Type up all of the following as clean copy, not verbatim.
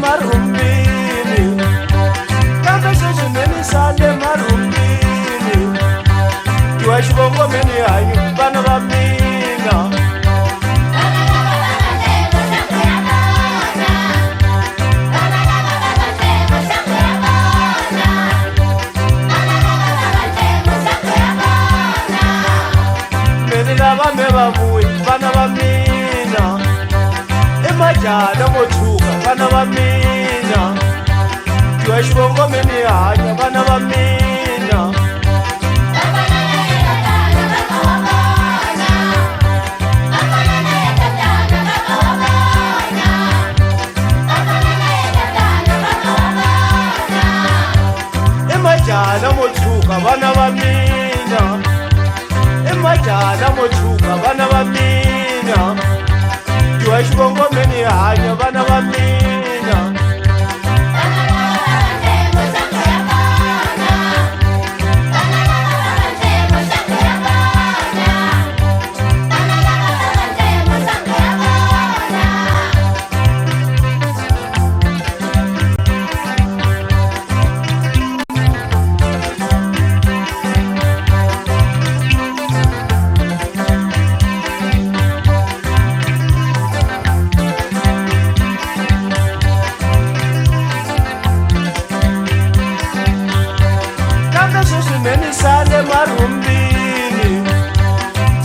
marumbini kambe sweswi meni sale marumbini tiwa xivongomeni hanyi vana va mina meni lava me va vuyi vana va mina emajana mo tshuka vana va mina tiwa xivongomeni hanya vana va mina emajana mo tshuka vana va mina emajana mo tshuka vana va mina tiwa xivongomeni hanya vana va mina sale marumbini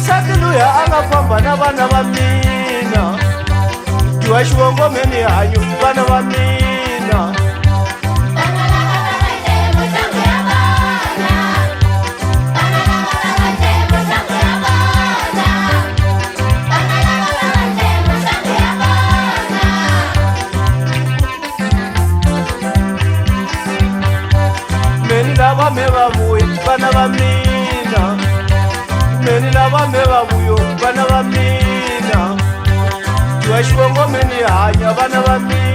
sati luya a nga famba na vana va mina tiwa xivongomeni hanyu vana va mina meni lava me va vuyi vana va mina meni lava me va vuyo vana va mina tiwa xivongomeni hanya vana va mina